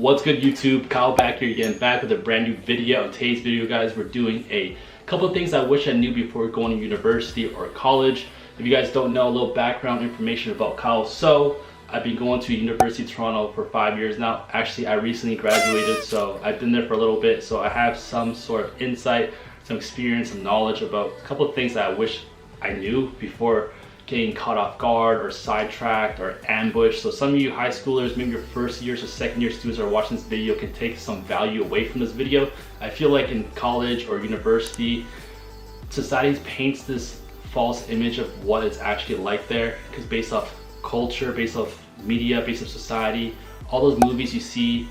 What's good, YouTube? Kyle back here again, back with a brand new video. In today's video, guys, we're doing a couple of things I wish I knew before going to university or college. If you guys don't know, a little background information about Kyle. So I've been going to University of Toronto for 5 years now. Actually, I recently graduated, so I've been there for a little bit. So I have some sort of insight, some experience, some knowledge about a couple of things that I wish I knew before getting caught off guard or sidetracked or ambushed. So some of you high schoolers, maybe your first years or second year students are watching this video, can take some value away from this video. I feel like in college or university, society paints this false image of what it's actually like there, because based off culture, based off media, based off society, all those movies you see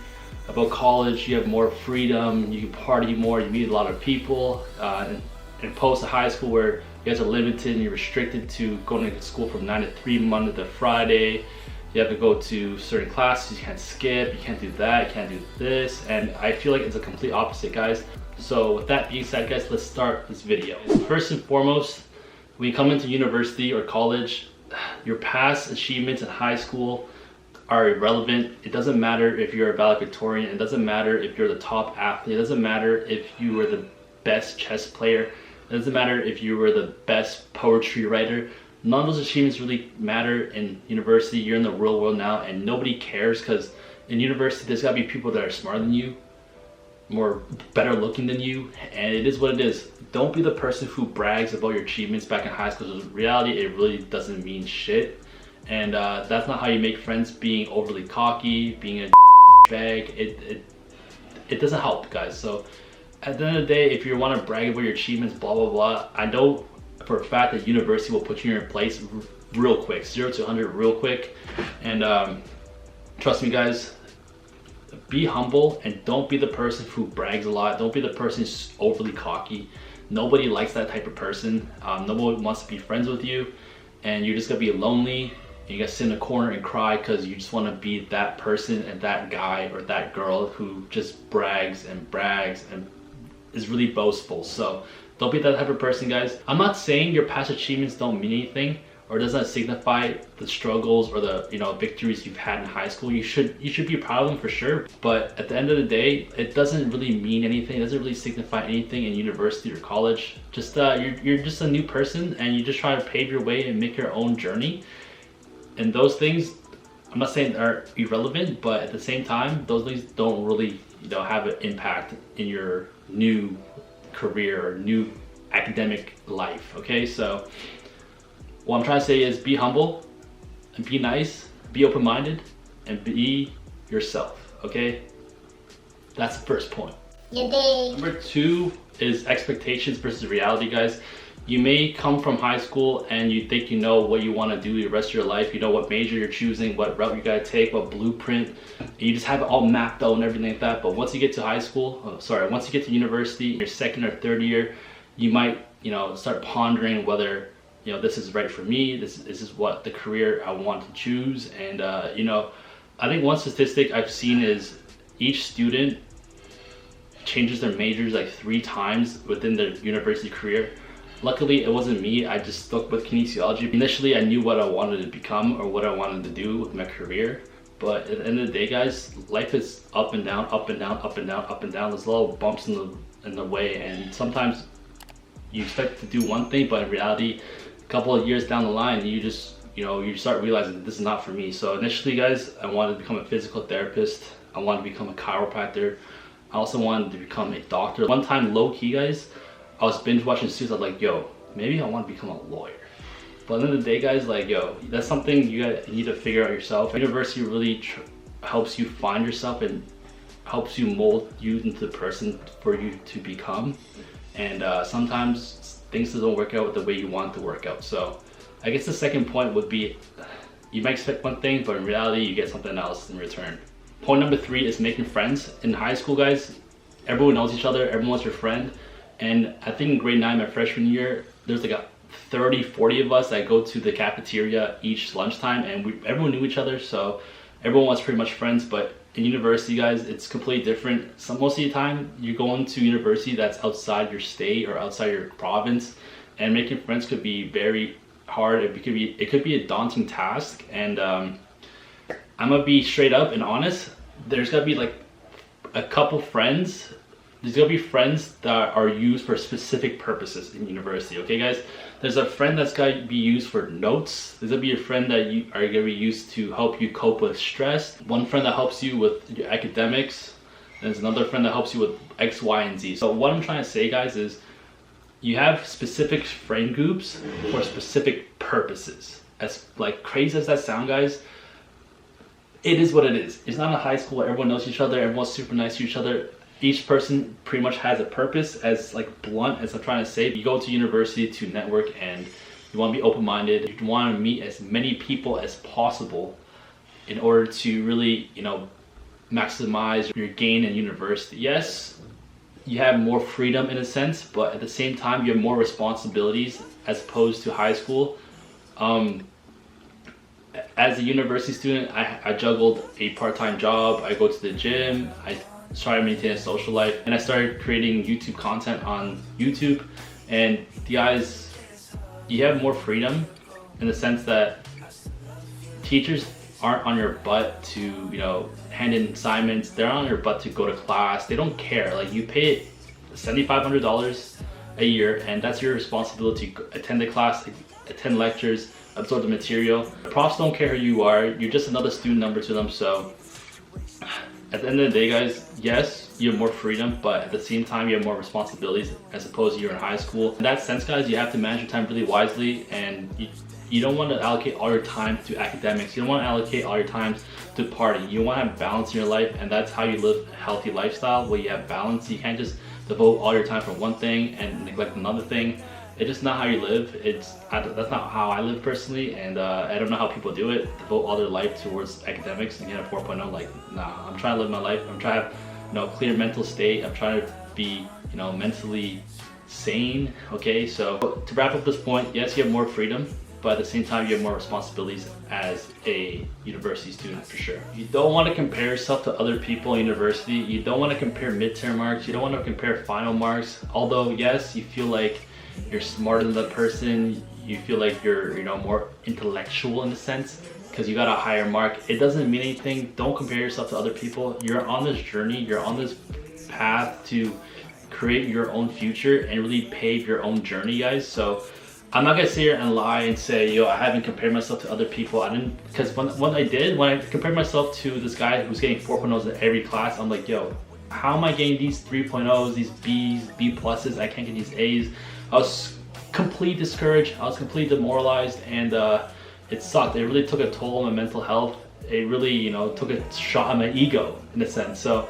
about college, you have more freedom, you can party more, you meet a lot of people, and opposed to high school where you guys are limited and you're restricted to going to school from 9 to 3 Monday to Friday. You have to go to certain classes, you can't skip, you can't do that, you can't do this, and I feel like it's a complete opposite, guys. So with that being said, guys, let's start this video. First and foremost, when you come into university or college, your past achievements in high school are irrelevant. It doesn't matter if you're a valedictorian, it doesn't matter if you're the top athlete, it doesn't matter if you were the best chess player, it doesn't matter if you were the best poetry writer. None of those achievements really matter in university. You're in the real world now and nobody cares, because in university there's gotta be people that are smarter than you, better looking than you, and it is what it is. Don't be the person who brags about your achievements back in high school. In reality, it really doesn't mean shit. And that's not how you make friends, being overly cocky, being a bag. It doesn't help, guys. So at the end of the day, if you want to brag about your achievements, blah blah blah, I know for a fact that university will put you in your place real quick, 0 to 100 real quick. And trust me, guys, be humble and don't be the person who brags a lot. Don't be the person who's overly cocky. Nobody likes that type of person. Nobody wants to be friends with you, and you're just gonna be lonely. You gotta sit in a corner and cry because you just want to be that person and that guy or that girl who just brags and is really boastful. So don't be that type of person, guys. I'm not saying your past achievements don't mean anything or does not signify the struggles or the victories you've had in high school. You should be proud of them for sure, but at the end of the day, it doesn't really mean anything. It doesn't really signify anything in university or college. Just you're just a new person and you just try to pave your way and make your own journey. And those things, I'm not saying are irrelevant, but at the same time, those things don't really have an impact in your new career or new academic life. Okay, so what I'm trying to say is be humble and be nice, be open-minded, and be yourself. Okay, that's the first point. Number 2 is expectations versus reality, guys. You may come from high school and you think you know what you want to do the rest of your life. You know what major you're choosing, what route you gotta take, what blueprint. And you just have it all mapped out and everything like that. But once you get to high school, once you get to university, your second or third year, you might start pondering whether this is right for me. This is what the career I want to choose. And I think one statistic I've seen is each student changes their majors like 3 times within their university career. Luckily, it wasn't me. I just stuck with kinesiology. Initially, I knew what I wanted to become or what I wanted to do with my career. But at the end of the day, guys, life is up and down, up and down, up and down, up and down. There's little bumps in the way, and sometimes you expect to do one thing, but in reality, a couple of years down the line, you just you start realizing that this is not for me. So initially, guys, I wanted to become a physical therapist. I wanted to become a chiropractor. I also wanted to become a doctor. One time, low key, guys, I was binge watching Suits. I was like, yo, maybe I want to become a lawyer. But at the end of the day, guys, like, yo, that's something you need to figure out yourself. University really helps you find yourself and helps you mold you into the person for you to become. And sometimes things don't work out the way you want to work out. So I guess the second point would be, you might expect one thing, but in reality, you get something else in return. Point number 3 is making friends. In high school, guys, everyone knows each other, everyone's your friend. And I think in grade 9, my freshman year, there's like 30-40 of us that go to the cafeteria each lunchtime, and everyone knew each other, so everyone was pretty much friends. But in university, guys, it's completely different. So most of the time, you're going to university that's outside your state or outside your province, and making friends could be very hard. It could be a daunting task. And I'm gonna be straight up and honest. there's gotta be like a couple friends. There's gonna be friends that are used for specific purposes in university, okay guys? There's a friend that's gonna be used for notes. There's gonna be a friend that you are gonna be used to help you cope with stress. One friend that helps you with your academics. There's another friend that helps you with X, Y, and Z. So what I'm trying to say, guys, is you have specific friend groups for specific purposes. As like crazy as that sound, guys, it is what it is. It's not a high school where everyone knows each other, everyone's super nice to each other. Each person pretty much has a purpose. As like blunt as I'm trying to say, you go to university to network and you want to be open-minded. You want to meet as many people as possible in order to really, you know, maximize your gain in university. Yes, you have more freedom in a sense, but at the same time you have more responsibilities as opposed to high school. As a university student, I juggled a part-time job, I go to the gym, I started maintaining a social life, and I started creating YouTube content on YouTube. And the guys, you have more freedom in the sense that teachers aren't on your butt to, you know, hand in assignments. They're on your butt to go to class. They don't care. Like, you pay $7,500 a year, and that's your responsibility to attend the class, attend lectures, absorb the material. Profs don't care who you are. You're just another student number to them. So at the end of the day, guys, yes, you have more freedom, but at the same time, you have more responsibilities as opposed to you're in high school. In that sense, guys, you have to manage your time really wisely, and you don't want to allocate all your time to academics. You don't want to allocate all your time to party. You want to have balance in your life, and that's how you live a healthy lifestyle, where you have balance. You can't just devote all your time for one thing and neglect another thing. It's just not how you live. That's not how I live personally, and I don't know how people do it. Devote all their life towards academics and get a 4.0. Like, nah, I'm trying to live my life. I'm trying to have, you know, clear mental state. I'm trying to be, you know, mentally sane. Okay, so to wrap up this point, yes, you have more freedom, but at the same time, you have more responsibilities as a university student for sure. You don't want to compare yourself to other people in university. You don't want to compare midterm marks. You don't want to compare final marks. Although, yes, you feel like you're smarter than that person. You feel like you're, you know, more intellectual in a sense because you got a higher mark. It doesn't mean anything. Don't compare yourself to other people. You're on this journey. You're on this path to create your own future and really pave your own journey, guys. So I'm not gonna sit here and lie and say, yo, I haven't compared myself to other people. I didn't, because when I compared myself to this guy who's getting 4.0s in every class, I'm like, yo, how am I getting these 3.0s, these B's, B pluses? I can't get these A's. I was completely discouraged. I was completely demoralized, and it sucked. It really took a toll on my mental health. It really, you know, took a shot at my ego in a sense. So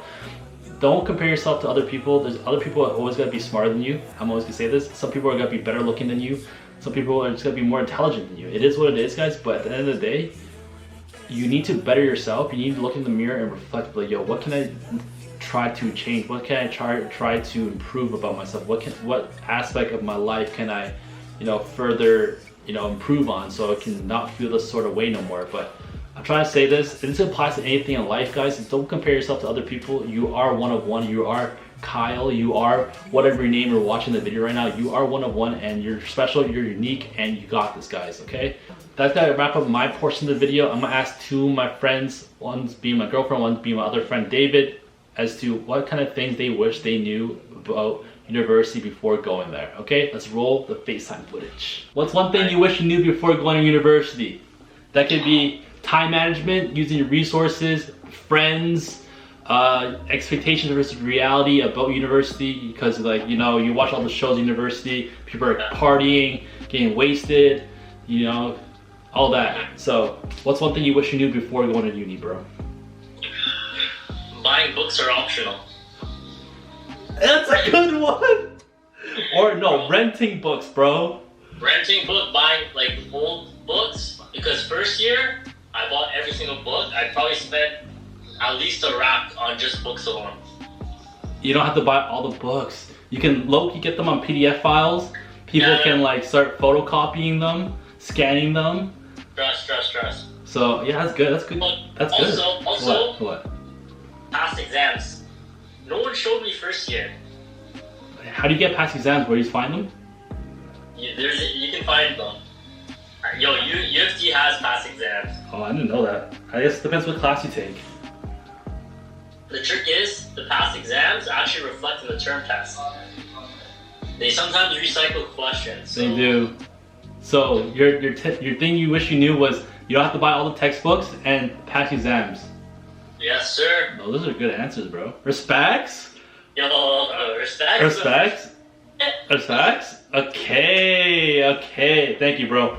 don't compare yourself to other people. There's other people that are always gonna be smarter than you. I'm always gonna say this. Some people are gonna be better looking than you. Some people are just gonna be more intelligent than you. It is what it is, guys, but at the end of the day, you need to better yourself. You need to look in the mirror and reflect, like, yo, what can I try to change? What can I try to improve about myself? What aspect of my life can I, you know, further, you know, improve on so I can not feel this sort of way no more? But I'm trying to say this, and this applies to anything in life, guys. Don't compare yourself to other people. You are one of one. You are Kyle, you are whatever your name you're watching the video right now. You are one of one, and you're special, you're unique, and you got this, guys, okay? That's gonna wrap up my portion of the video. I'm gonna ask two of my friends, one's being my girlfriend, one's being my other friend David, as to what kind of things they wish they knew about university before going there. Okay, let's roll the FaceTime footage. What's one thing you wish you knew before going to university? That could be time management, using your resources, friends, expectations versus reality about university, because, like, you know, you watch all the shows in university, people are partying, getting wasted, you know, all that. So what's one thing you wish you knew before going to uni, bro? Buying books are optional. That's a good one. Or no, renting books, bro. Renting book, buying like old books, because first year I bought every single book. I probably spent at least a rack on just books alone. You don't have to buy all the books. You can low-key get them on PDF files. People can like start photocopying them, scanning them. Trust. So yeah, that's good. That's good. That's good. Also, what? Past exams. No one showed me first year. How do you get past exams? Where do you find them? You can find them. Yo, UFT has past exams. Oh, I didn't know that. I guess it depends what class you take. the trick is the past exams actually reflect in the term test. They sometimes recycle questions. So. They do. So your thing you wish you knew was you don't have to buy all the textbooks and pass exams. Yes, sir. Oh, those are good answers, bro. Respects? Yo, respect. Respects? Respects? Okay. Thank you, bro.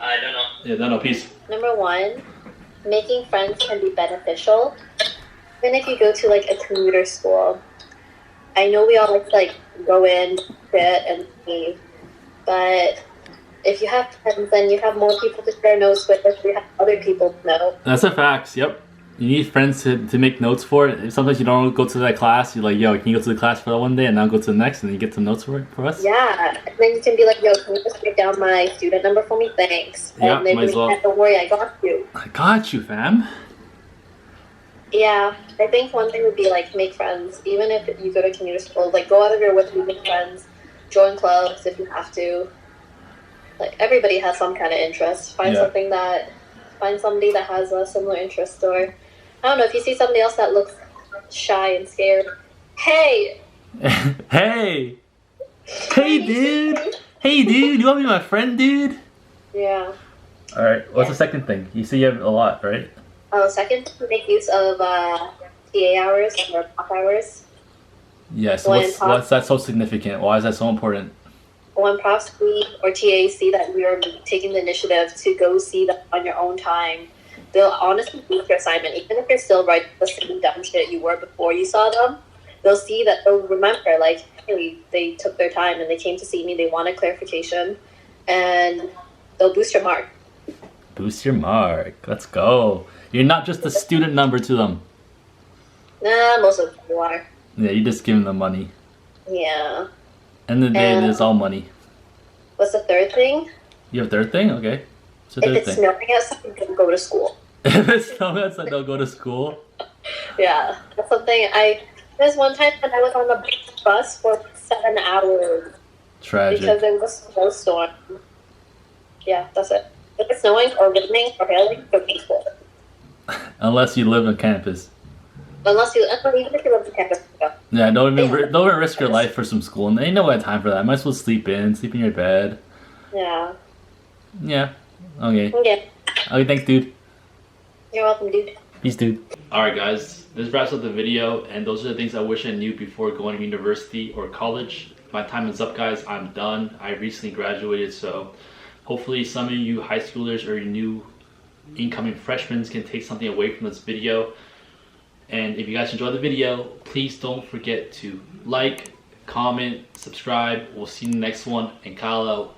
I don't know. Yeah, no, peace. Number 1, making friends can be beneficial. Even if you go to like a commuter school. I know we all like go in, sit, and leave. But if you have friends, then you have more people to share notes with. If you have other people to know. That's a fact. Yep. You need friends to make notes for it. Sometimes you don't go to that class. You're like, yo, can you go to the class for that one day and now go to the next and then you get some notes for us? Yeah. And then you can be like, yo, can you just write down my student number for me? Thanks. Yeah, and then might as well. Don't worry, I got you. I got you, fam. Yeah. I think one thing would be like make friends. Even if you go to commuter school, like go out of your way to make friends. Join clubs if you have to. Like everybody has some kind of interest. Find somebody that has a similar interest, or I don't know, if you see somebody else that looks shy and scared, hey, hey, dude, you want to be my friend, dude? Yeah. All right. What's the second thing? You see, you have a lot, right? Oh, second, make use of TA hours or prof hours. Yeah. So what's that so significant? Why is that so important? When profs or TAs see that you're taking the initiative to go see them on your own time, they'll honestly boost your assignment. Even if you're still writing the same dumb shit you were before you saw them, they'll see that they'll remember, like, hey, they took their time and they came to see me, they wanted clarification, and they'll boost your mark. Boost your mark. Let's go. You're not just a student number to them. Nah, most of them are. Yeah, you're just giving them money. Yeah. End of the day, it's all money. What's the third thing? You have a third thing? Okay. What's the If third it's thing? snowing outside, don't go to school. If it's snowing outside, don't go to school? Yeah, that's something there's one time when I was on the bus for 7 hours. Tragic. Because there was a snowstorm. Yeah, that's it. If it's snowing or raining or hailing, don't go to school. Unless you live on campus. Even if you live on campus. Yeah, don't even risk your life for some school. And ain't no time for that. Might as well sleep in your bed. Yeah. Yeah. Okay. Okay. Okay, thanks, dude. You're welcome, dude. Peace, dude. Alright, guys. This wraps up the video. And those are the things I wish I knew before going to university or college. My time is up, guys. I'm done. I recently graduated. So hopefully some of you high schoolers or new incoming freshmen can take something away from this video. And if you guys enjoyed the video, please don't forget to like, comment, subscribe. We'll see you in the next one. And Kyle out.